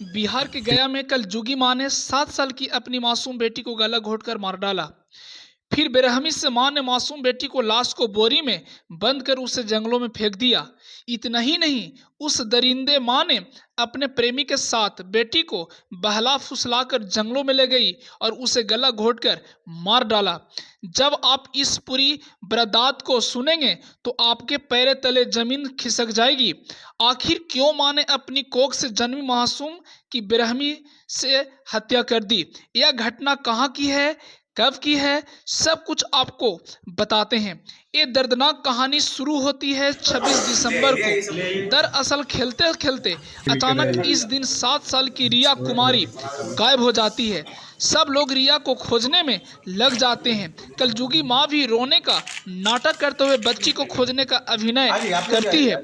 बिहार के गया में कल जुगी मां ने 7 साल की अपनी मासूम बेटी को गला घोंटकर मार डाला। फिर बेरहमी से मां ने मासूम बेटी को लाश को बोरी में बंद कर उसे जंगलों में फेंक दिया। इतना ही नहीं, उस दरिंदे मां ने अपने प्रेमी के साथ बेटी को बहला फुसलाकर जंगलों में ले गई और उसे गला घोंटकर मार डाला। जब आप इस पूरी वारदात को सुनेंगे तो आपके पैर तले जमीन खिसक जाएगी। आखिर क्यों मां ने अपनी कोख से जन्मी मासूम की बेरहमी से हत्या कर दी? यह घटना कहाँ की है, कब की है, सब कुछ आपको बताते हैं। ये दर्दनाक कहानी शुरू होती है 26 दिसंबर को। दरअसल खेलते खेलते अचानक इस दिन 7 साल की रिया कुमारी गायब हो जाती है। सब लोग रिया को खोजने में लग जाते हैं। कलजुगी माँ भी रोने का नाटक करते हुए बच्ची को खोजने का अभिनय करती है।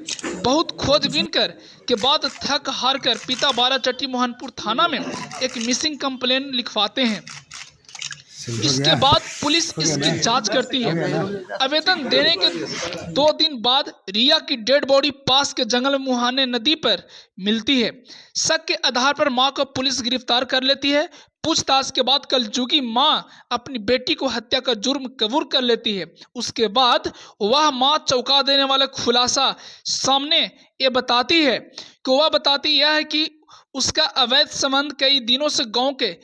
बहुत खोजबीन के बाद थक हार कर पिता बाराचट्टी मोहनपुर थाना में एक मिसिंग कंप्लेन लिखवाते हैं। इसके बाद पुलिस इसकी जांच करती है। आवेदन देने के 2 दिन बाद रिया की डेड बॉडी पास के जंगल मुहाने नदी पर मिलती है। शक के आधार पर मां को पुलिस गिरफ्तार कर लेती है। पूछताछ के बाद कलजुगी मां अपनी बेटी को हत्या का जुर्म कबूल कर लेती है। उसके बाद वह मां चौंका देने वाला खुलासा सामने ये बताती है कि यह है कि उसका अवैध संबंध कई दिनों से गांव के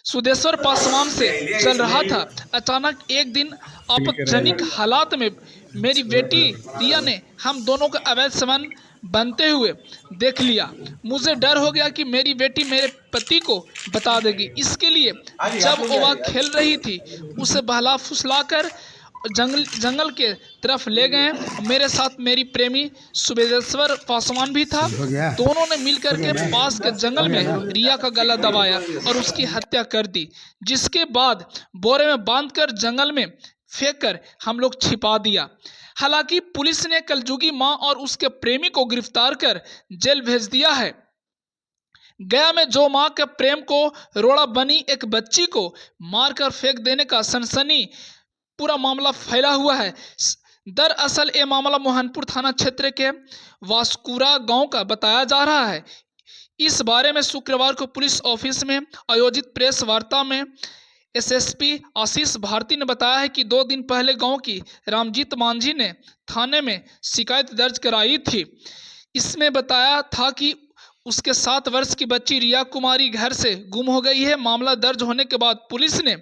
सुदेश्वर पासवान से चल रहा था। अचानक एक दिन आपत्तिजनक हालात में मेरी बेटी रिया ने हम दोनों का अवैध संबंध बनते हुए देख लिया। मुझे डर हो गया कि मेरी बेटी मेरे पति को बता देगी। इसके लिए जब वह खेल रही थी उसे बहला फुसलाकर जंगल के तरफ ले गए। मेरे साथ मेरी प्रेमी सुबेदेश्वर पासवान भी था। दोनों ने मिलकर के पास के जंगल में रिया का गला दबाया और उसकी हत्या कर दी, जिसके बाद बोरे में बांधकर जंगल में फेंक कर हम लोग छिपा दिया। हालांकि पुलिस ने कलजुगी मां और उसके प्रेमी को गिरफ्तार कर जेल भेज दिया है। गया में जो मां के प्रेम को रोड़ा बनी एक बच्ची को मारकर फेंक देने का सनसनी पूरा मामला फैला हुआ है। दरअसल ये मामला मोहनपुर थाना क्षेत्र के वास्कुरा गांव का बताया जा रहा है। इस बारे में शुक्रवार को पुलिस ऑफिस में आयोजित प्रेस वार्ता में एसएसपी आशीष भारती ने बताया है कि 2 दिन पहले गांव की रामजीत मांझी ने थाने में शिकायत दर्ज कराई थी। इसमें बताया था कि उसके 7 वर्ष की बच्ची रिया कुमारी घर से गुम हो गई है। मामला दर्ज होने के बाद पुलिस ने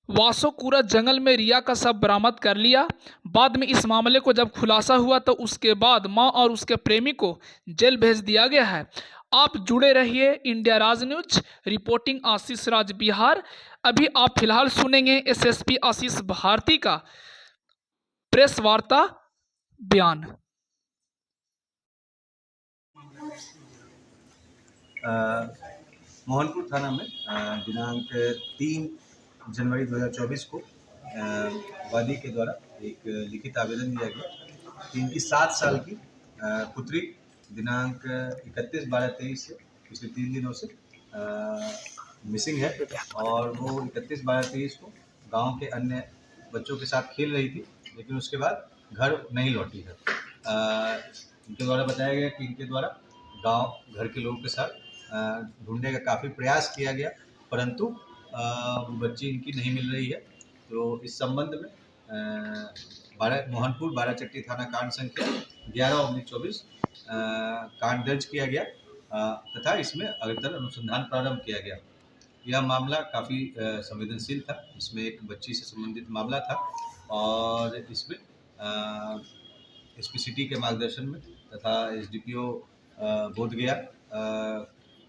वासोकुरा जंगल में रिया का शव बरामद कर लिया। बाद में इस मामले को जब खुलासा हुआ तो उसके बाद मां और उसके प्रेमी को जेल भेज दिया गया है। आप जुड़े रहिए इंडिया राज न्यूज। रिपोर्टिंग आशीष राज, बिहार। अभी आप फिलहाल सुनेंगे एसएसपी आशीष भारती का प्रेस वार्ता बयान। मोहनपुर थाना में दिनांक 3 जनवरी 2024 को वादी के द्वारा एक लिखित आवेदन दिया गया कि इनकी 7 साल की पुत्री दिनांक 31/12/23 से पिछले 3 दिनों से मिसिंग है और वो 31/12/23 को गांव के अन्य बच्चों के साथ खेल रही थी, लेकिन उसके बाद घर नहीं लौटी है। इनके द्वारा बताया गया कि इनके द्वारा गांव घर के लोगों के साथ ढूंढने का काफ़ी प्रयास किया गया, परंतु वो बच्ची इनकी नहीं मिल रही है। तो इस संबंध में मोहनपुर बाराचट्टी थाना कांड संख्या 11/24 कांड दर्ज किया गया तथा इसमें अग्रतर अनुसंधान प्रारंभ किया गया। यह मामला काफ़ी संवेदनशील था। इसमें एक बच्ची से संबंधित मामला था और इसमें एसपी सिटी के मार्गदर्शन में तथा एसडीपीओ बोधगया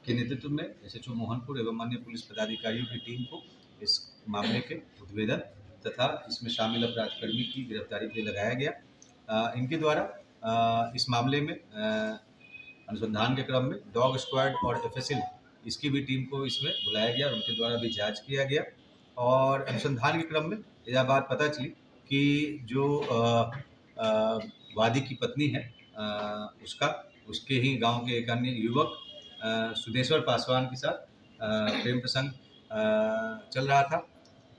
के नेतृत्व में एसएचओ मोहनपुर एवं अन्य पुलिस पदाधिकारियों की टीम को इस मामले के उद्भेदन तथा इसमें शामिल अपराधकर्मी की गिरफ्तारी के लिए लगाया गया। इनके द्वारा इस मामले में अनुसंधान के क्रम में डॉग स्क्वाड और एफएसएल इसकी भी टीम को इसमें बुलाया गया और उनके द्वारा भी जांच किया गया। और अनुसंधान के क्रम में यह बात पता चली कि जो वादी की पत्नी है उसके ही गांव के एक अन्य युवक सुदेश्वर पासवान के साथ प्रेम प्रसंग चल रहा था।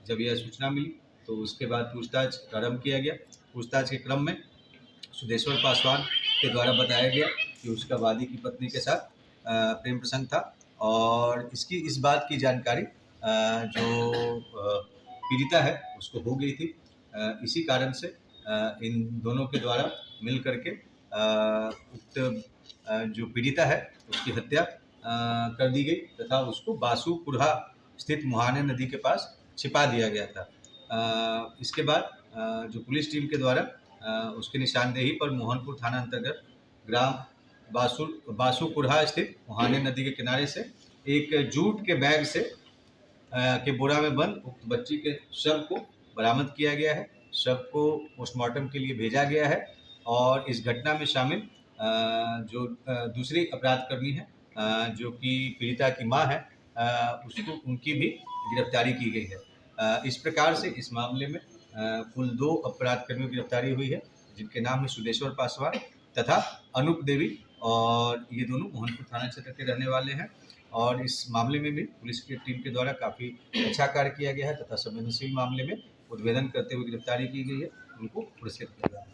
जब यह सूचना मिली तो उसके बाद पूछताछ प्रारंभ किया गया। पूछताछ के क्रम में सुदेश्वर पासवान के द्वारा बताया गया कि उसका वादी की पत्नी के साथ प्रेम प्रसंग था और इस बात की जानकारी जो पीड़िता है उसको हो गई थी। इसी कारण से इन दोनों के द्वारा मिल करके उक्त जो पीड़िता है उसकी हत्या कर दी गई तथा उसको बासु कुरहा स्थित मुहाने नदी के पास छिपा दिया गया था। इसके बाद जो पुलिस टीम के द्वारा उसकी निशानदेही पर मोहनपुर थाना अंतर्गत ग्राम बासु कुरहा स्थित मुहाने नदी के किनारे से एक जूट के बैग से के बोरा में बंद उक्त बच्ची के शव को बरामद किया गया है। शव को पोस्टमार्टम के लिए भेजा गया है और इस घटना में शामिल जो दूसरी अपराधकर्मी है जो कि पीड़िता की मां है उसको उनकी भी गिरफ्तारी की गई है। इस प्रकार से इस मामले में कुल 2 अपराधकर्मियों की गिरफ्तारी हुई है जिनके नाम है सुदेश्वर पासवान तथा अनूप देवी और ये दोनों मोहनपुर थाना क्षेत्र के रहने वाले हैं और इस मामले में भी पुलिस की टीम के द्वारा काफ़ी अच्छा कार्य किया गया है तथा संवेदनशील मामले में उद्भेदन करते हुए गिरफ्तारी की गई है। उनको पुरस्कृत किया गया है।